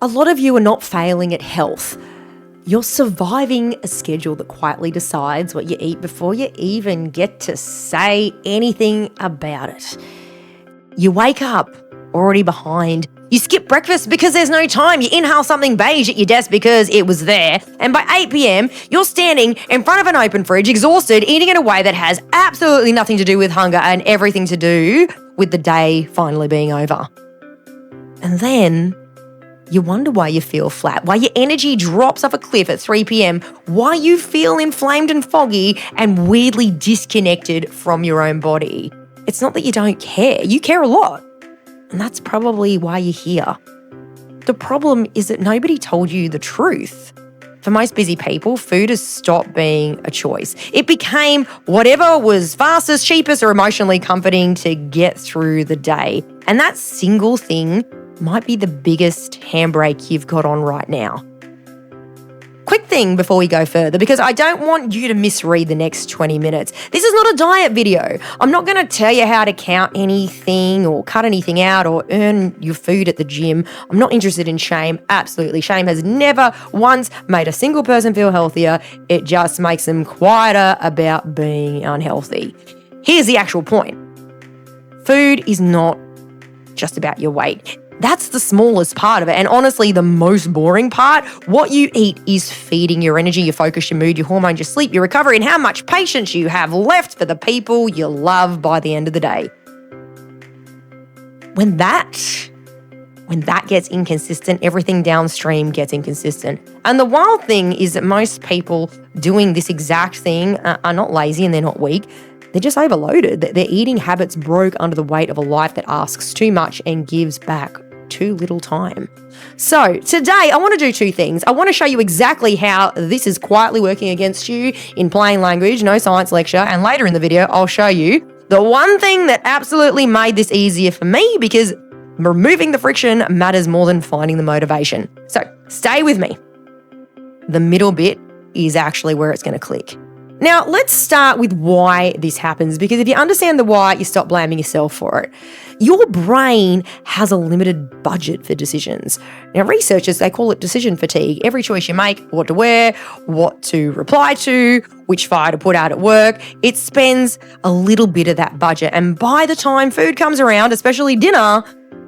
A lot of you are not failing at health. You're surviving a schedule that quietly decides what you eat before you even get to say anything about it. You wake up already behind. You skip breakfast because there's no time. You inhale something beige at your desk because it was there. And by 8 p.m, you're standing in front of an open fridge, exhausted, eating in a way that has absolutely nothing to do with hunger and everything to do with the day finally being over. And then you wonder why you feel flat, why your energy drops off a cliff at 3 p.m, why you feel inflamed and foggy and weirdly disconnected from your own body. It's not that you don't care. You care a lot. And that's probably why you're here. The problem is that nobody told you the truth. For most busy people, food has stopped being a choice. It became whatever was fastest, cheapest, or emotionally comforting to get through the day. And that single thing might be the biggest handbrake you've got on right now. Quick thing before we go further, because I don't want you to misread the next 20 minutes. This is not a diet video. I'm not going to tell you how to count anything or cut anything out or earn your food at the gym. I'm not interested in shame. Absolutely. Shame has never once made a single person feel healthier. It just makes them quieter about being unhealthy. Here's the actual point. Food is not just about your weight. That's the smallest part of it, and honestly, the most boring part. What you eat is feeding your energy, your focus, your mood, your hormones, your sleep, your recovery, and how much patience you have left for the people you love by the end of the day. When that gets inconsistent, everything downstream gets inconsistent. And the wild thing is that most people doing this exact thing are not lazy and they're not weak. They're just overloaded. Their eating habits broke under the weight of a life that asks too much and gives back too little time. So today I want to do two things. I want to show you exactly how this is quietly working against you in plain language, no science lecture. And later in the video, I'll show you the one thing that absolutely made this easier for me, because removing the friction matters more than finding the motivation. So stay with me. The middle bit is actually where it's going to click. Now, let's start with why this happens, because if you understand the why, you stop blaming yourself for it. Your brain has a limited budget for decisions. Now, researchers, they call it decision fatigue. Every choice you make, what to wear, what to reply to, which fire to put out at work, it spends a little bit of that budget. And by the time food comes around, especially dinner,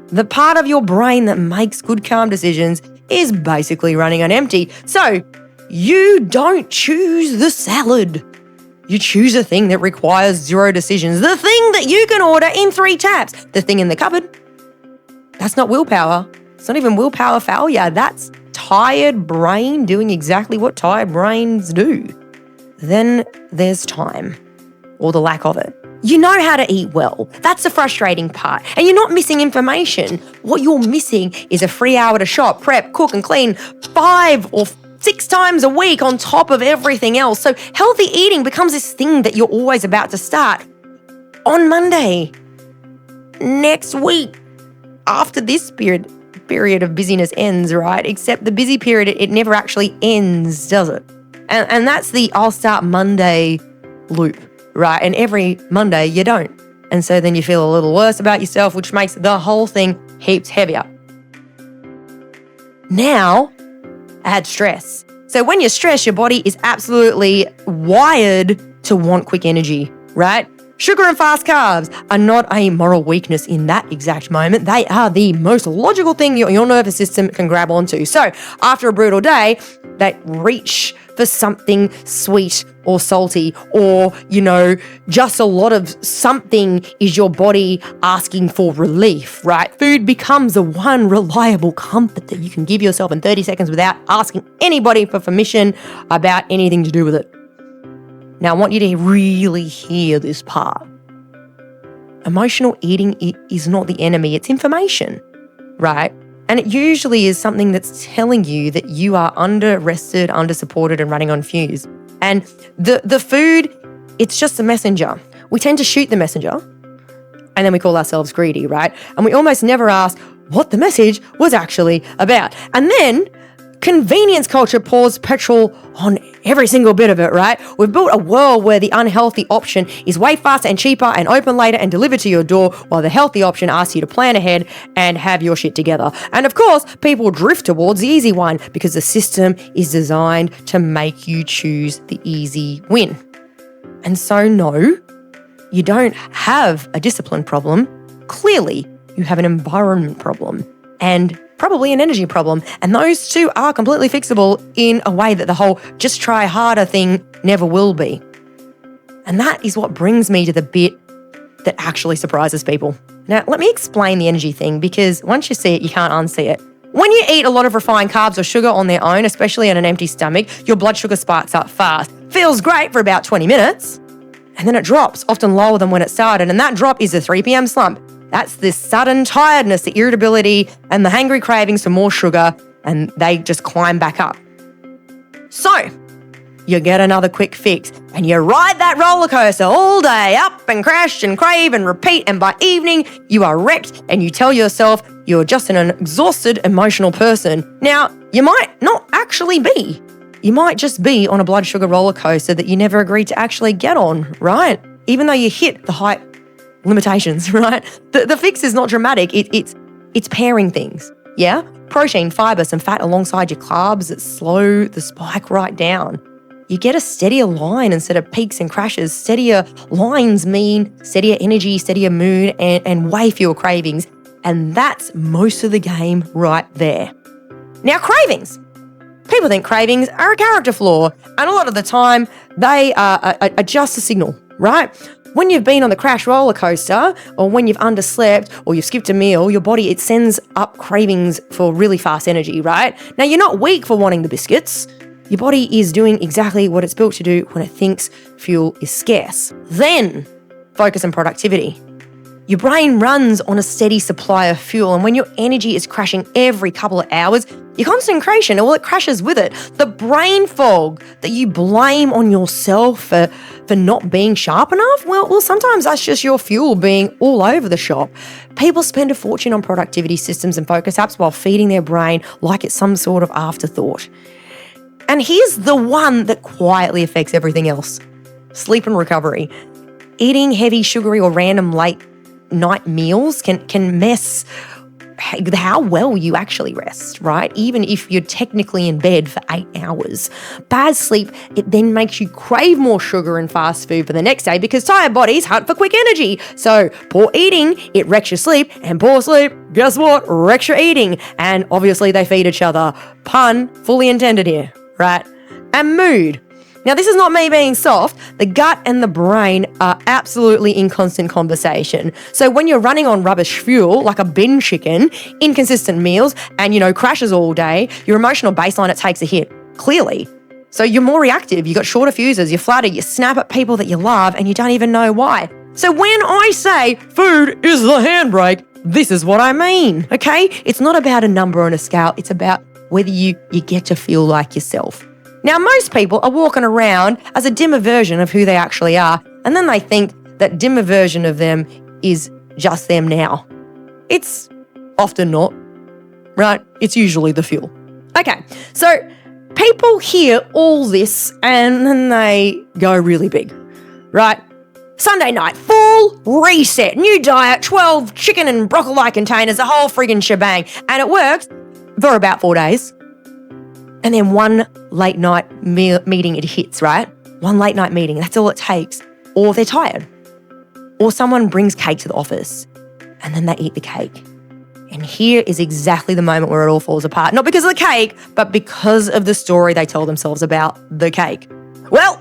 the part of your brain that makes good, calm decisions is basically running on empty. So, you don't choose the salad. You choose a thing that requires zero decisions. The thing that you can order in 3 taps. The thing in the cupboard. That's not willpower. It's not even willpower failure. That's tired brain doing exactly what tired brains do. Then there's time, or the lack of it. You know how to eat well. That's the frustrating part. And you're not missing information. What you're missing is a free hour to shop, prep, cook, and clean 5 or 6 times a week on top of everything else. So healthy eating becomes this thing that you're always about to start on Monday, next week, after this period of busyness ends, right? Except the busy period, it never actually ends, does it? And that's the I'll start Monday loop, right? And every Monday you don't. And so then you feel a little worse about yourself, which makes the whole thing heaps heavier. Now, add stress. So when you're stressed, your body is absolutely wired to want quick energy, right? Sugar and fast carbs are not a moral weakness in that exact moment. They are the most logical thing your nervous system can grab onto. So after a brutal day, they reach for something sweet or salty, or, just a lot of something is your body asking for relief, right? Food becomes the one reliable comfort that you can give yourself in 30 seconds without asking anybody for permission about anything to do with it. Now, I want you to really hear this part. Emotional eating is not the enemy, it's information, right? And it usually is something that's telling you that you are under-rested, under-supported, and running on fumes. And the food, it's just a messenger. We tend to shoot the messenger, and then we call ourselves greedy, right? And we almost never ask what the message was actually about. And then Convenience culture pours petrol on every single bit of it, right? We've built a world where the unhealthy option is way faster and cheaper and open later and delivered to your door, while the healthy option asks you to plan ahead and have your shit together. And of course, people drift towards the easy one because the system is designed to make you choose the easy win. And so no, you don't have a discipline problem. Clearly, you have an environment problem and probably an energy problem. And those two are completely fixable in a way that the whole just try harder thing never will be. And that is what brings me to the bit that actually surprises people. Now, let me explain the energy thing, because once you see it, you can't unsee it. When you eat a lot of refined carbs or sugar on their own, especially on an empty stomach, your blood sugar spikes up fast. Feels great for about 20 minutes, and then it drops, often lower than when it started. And that drop is the 3 p.m. slump. That's this sudden tiredness, the irritability, and the hangry cravings for more sugar, and they just climb back up. So, you get another quick fix, and you ride that roller coaster all day, up and crash and crave and repeat, and by evening, you are wrecked, and you tell yourself you're just an exhausted, emotional person. Now, you might not actually be. You might just be on a blood sugar roller coaster that you never agreed to actually get on, right? Even though you hit the height limitations, right? The fix is not dramatic. It's pairing things, yeah? Protein, fiber, some fat alongside your carbs that slow the spike right down. You get a steadier line instead of peaks and crashes. Steadier lines mean steadier energy, steadier mood, and way fewer cravings. And that's most of the game right there. Now, cravings. People think cravings are a character flaw, and a lot of the time they are just a signal, right? When you've been on the crash roller coaster, or when you've underslept, or you've skipped a meal, your body, it sends up cravings for really fast energy, right? Now, you're not weak for wanting the biscuits. Your body is doing exactly what it's built to do when it thinks fuel is scarce. Then, focus on productivity. Your brain runs on a steady supply of fuel, and when your energy is crashing every couple of hours, your concentration, well, it crashes with it. The brain fog that you blame on yourself for not being sharp enough, well, sometimes that's just your fuel being all over the shop. People spend a fortune on productivity systems and focus apps while feeding their brain like it's some sort of afterthought. And here's the one that quietly affects everything else: sleep and recovery. Eating heavy, sugary, or random late night meals can mess how well you actually rest, right? Even if you're technically in bed for 8 hours. Bad sleep, it then makes you crave more sugar and fast food for the next day because tired bodies hunt for quick energy. So poor eating, it wrecks your sleep, and poor sleep, guess what? Wrecks your eating. And obviously they feed each other. Pun fully intended here, right? And mood. Now, this is not me being soft. The gut and the brain are absolutely in constant conversation. So when you're running on rubbish fuel, like a bin chicken, inconsistent meals, and, crashes all day, your emotional baseline, it takes a hit, clearly. So you're more reactive, you got shorter fuses, you're flatter, you snap at people that you love, and you don't even know why. So when I say food is the handbrake, this is what I mean, okay? It's not about a number on a scale. It's about whether you get to feel like yourself. Now, most people are walking around as a dimmer version of who they actually are, and then they think that dimmer version of them is just them now. It's often not, right? It's usually the fuel. Okay, so people hear all this and then they go really big, right? Sunday night, full reset, new diet, 12 chicken and broccoli containers, a whole friggin' shebang, and it works for about 4 days. And then one late night meeting, it hits, right? One late night meeting, that's all it takes. Or they're tired. Or someone brings cake to the office and then they eat the cake. And here is exactly the moment where it all falls apart. Not because of the cake, but because of the story they tell themselves about the cake. Well,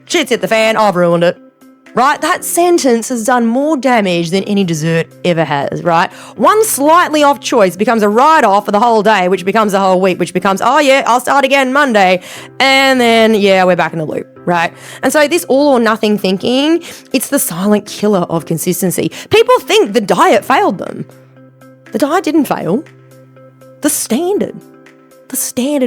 shit's hit the fan, I've ruined it. Right? That sentence has done more damage than any dessert ever has, right? One slightly off choice becomes a write-off for the whole day, which becomes the whole week, which becomes, oh yeah, I'll start again Monday. And then, yeah, we're back in the loop, right? And so this all or nothing thinking, it's the silent killer of consistency. People think the diet failed them. The diet didn't fail. The standard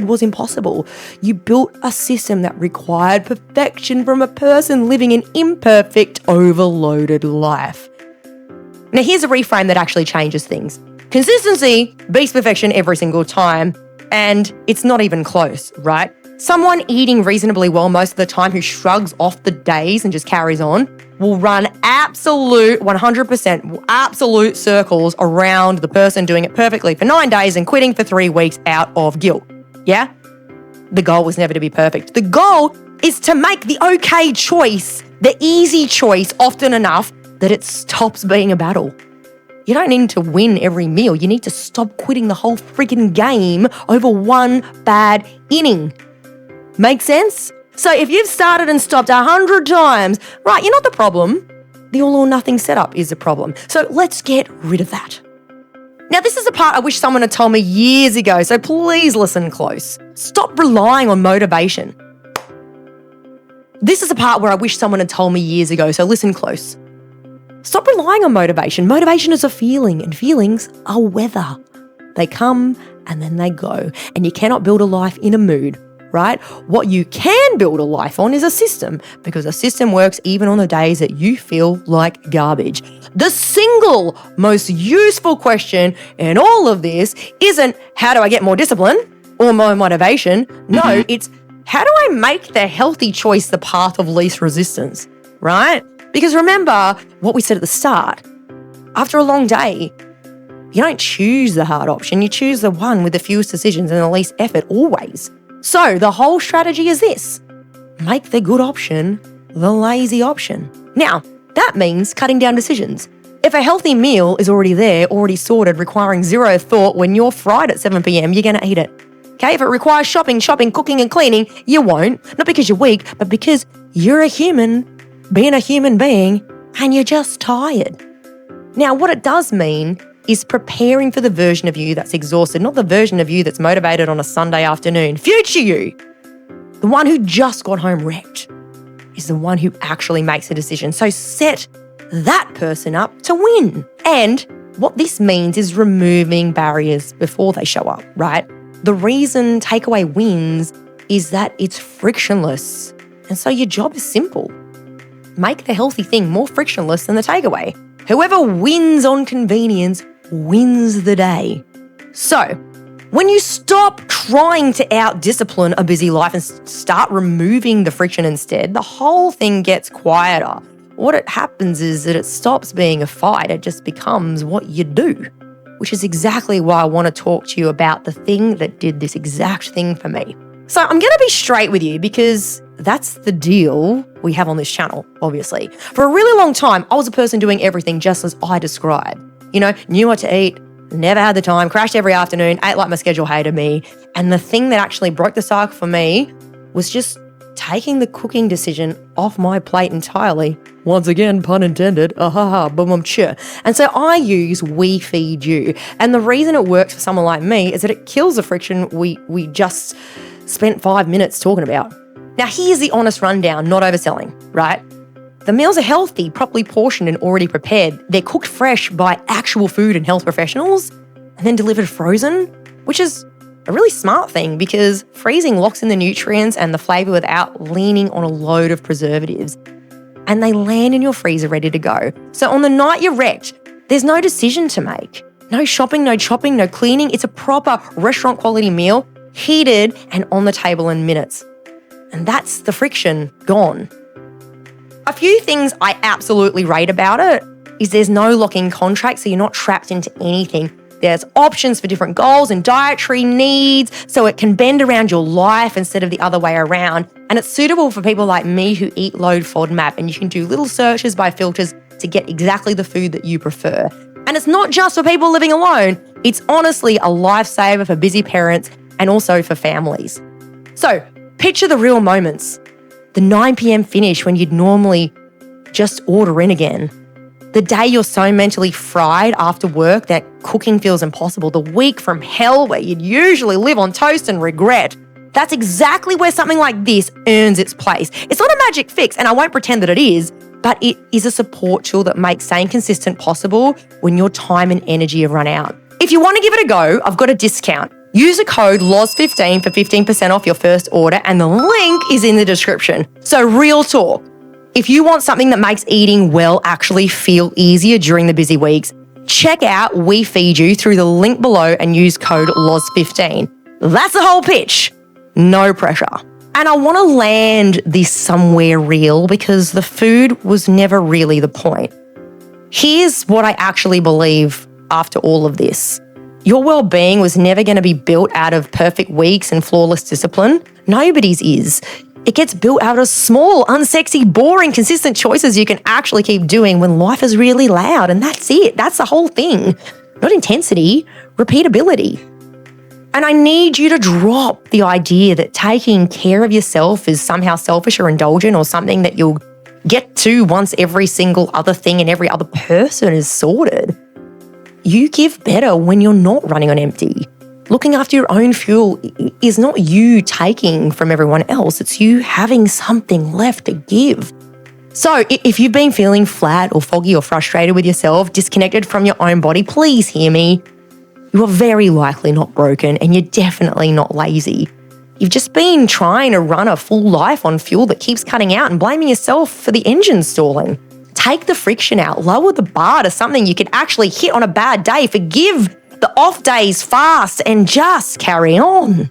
was impossible. You built a system that required perfection from a person living an imperfect, overloaded life. Now, here's a reframe that actually changes things. Consistency beats perfection every single time. And it's not even close, right? Someone eating reasonably well most of the time who shrugs off the days and just carries on will run absolute 100% absolute circles around the person doing it perfectly for 9 days and quitting for 3 weeks out of guilt. Yeah? The goal was never to be perfect. The goal is to make the okay choice, the easy choice often enough that it stops being a battle. You don't need to win every meal. You need to stop quitting the whole freaking game over one bad inning. Make sense? So if you've started and stopped 100 times, right, you're not the problem. The all or nothing setup is the problem. So let's get rid of that. Now, this is the part I wish someone had told me years ago, so please listen close. Stop relying on motivation. This is the part where I wish someone had told me years ago, so listen close. Stop relying on motivation. Motivation is a feeling, and feelings are weather. They come and then they go, and you cannot build a life in a mood, right? What you can build a life on is a system, because a system works even on the days that you feel like garbage. The single most useful question in all of this isn't how do I get more discipline or more motivation? No, it's how do I make the healthy choice the path of least resistance, right? Because remember what we said at the start, after a long day, you don't choose the hard option, you choose the one with the fewest decisions and the least effort always. So the whole strategy is this: make the good option the lazy option. Now, that means cutting down decisions. If a healthy meal is already there, already sorted, requiring zero thought when you're fried at 7 p.m, you're going to eat it. Okay, if it requires shopping, cooking and cleaning, you won't. Not because you're weak, but because you're a human, being a human being, and you're just tired. Now, what it does mean is preparing for the version of you that's exhausted, not the version of you that's motivated on a Sunday afternoon. Future you, the one who just got home wrecked, is the one who actually makes a decision. So set that person up to win. And what this means is removing barriers before they show up, right? The reason takeaway wins is that it's frictionless. And so your job is simple. Make the healthy thing more frictionless than the takeaway. Whoever wins on convenience wins the day. So, when you stop trying to out-discipline a busy life and start removing the friction instead, the whole thing gets quieter. What it happens is that it stops being a fight, it just becomes what you do, which is exactly why I want to talk to you about the thing that did this exact thing for me. So I'm going to be straight with you because that's the deal we have on this channel, obviously. For a really long time, I was a person doing everything just as I described. You know, knew what to eat, never had the time, crashed every afternoon, ate like my schedule hated me. And the thing that actually broke the cycle for me was just taking the cooking decision off my plate entirely. Once again, pun intended, boom, And so I use We Feed You. And the reason it works for someone like me is that it kills the friction we just spent 5 minutes talking about. Now, here's the honest rundown, not overselling, right? The meals are healthy, properly portioned and already prepared. They're cooked fresh by actual food and health professionals and then delivered frozen, which is a really smart thing because freezing locks in the nutrients and the flavour without leaning on a load of preservatives. And they land in your freezer ready to go. So on the night you're wrecked, there's no decision to make. No shopping, no chopping, no cleaning. It's a proper restaurant quality meal, heated and on the table in minutes. And that's the friction gone. A few things I absolutely rate about it is there's no lock-in contract, so you're not trapped into anything. There's options for different goals and dietary needs, so it can bend around your life instead of the other way around. And it's suitable for people like me who eat load FODMAP, and you can do little searches by filters to get exactly the food that you prefer. And it's not just for people living alone. It's honestly a lifesaver for busy parents and also for families. So, picture the real moments. The 9 p.m. finish when you'd normally just order in again. The day you're so mentally fried after work that cooking feels impossible. The week from hell where you'd usually live on toast and regret. That's exactly where something like this earns its place. It's not a magic fix, and I won't pretend that it is, but it is a support tool that makes staying consistent possible when your time and energy have run out. If you want to give it a go, I've got a discount. Use a code loz-15 for 15% off your first order, and the link is in the description. So real talk, if you want something that makes eating well actually feel easier during the busy weeks, check out We Feed You through the link below and use code loz-15. That's the whole pitch. No pressure. And I want to land this somewhere real because the food was never really the point. Here's what I actually believe after all of this. Your well-being was never going to be built out of perfect weeks and flawless discipline. Nobody's is. It gets built out of small, unsexy, boring, consistent choices you can actually keep doing when life is really loud. And that's it. That's the whole thing. Not intensity, repeatability. And I need you to drop the idea that taking care of yourself is somehow selfish or indulgent or something that you'll get to once every single other thing and every other person is sorted. You give better when you're not running on empty. Looking after your own fuel is not you taking from everyone else, it's you having something left to give. So if you've been feeling flat or foggy or frustrated with yourself, disconnected from your own body, please hear me. You are very likely not broken and you're definitely not lazy. You've just been trying to run a full life on fuel that keeps cutting out and blaming yourself for the engine stalling. Take the friction out, lower the bar to something you can actually hit on a bad day, forgive the off days fast and just carry on.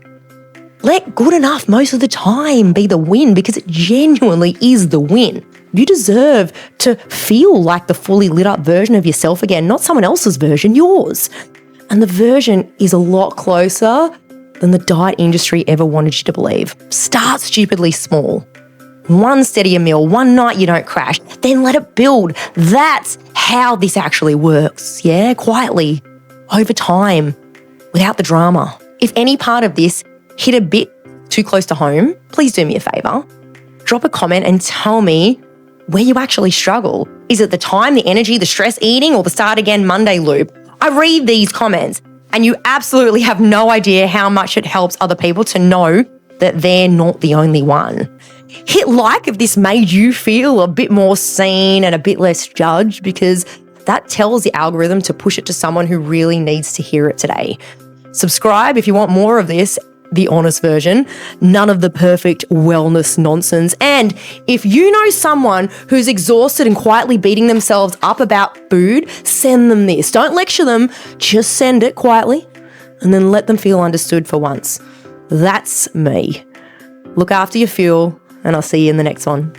Let good enough most of the time be the win because it genuinely is the win. You deserve to feel like the fully lit up version of yourself again, not someone else's version, yours. And the version is a lot closer than the diet industry ever wanted you to believe. Start stupidly small. One steadier meal, one night you don't crash, then let it build. That's how this actually works, yeah? Quietly, over time, without the drama. If any part of this hit a bit too close to home, please do me a favor. Drop a comment and tell me where you actually struggle. Is it the time, the energy, the stress eating, or the start again Monday loop? I read these comments and you absolutely have no idea how much it helps other people to know that they're not the only one. Hit like if this made you feel a bit more seen and a bit less judged because that tells the algorithm to push it to someone who really needs to hear it today. Subscribe if you want more of this, the honest version, none of the perfect wellness nonsense. And if you know someone who's exhausted and quietly beating themselves up about food, send them this. Don't lecture them, just send it quietly and then let them feel understood for once. That's me. Look after your fuel and I'll see you in the next one.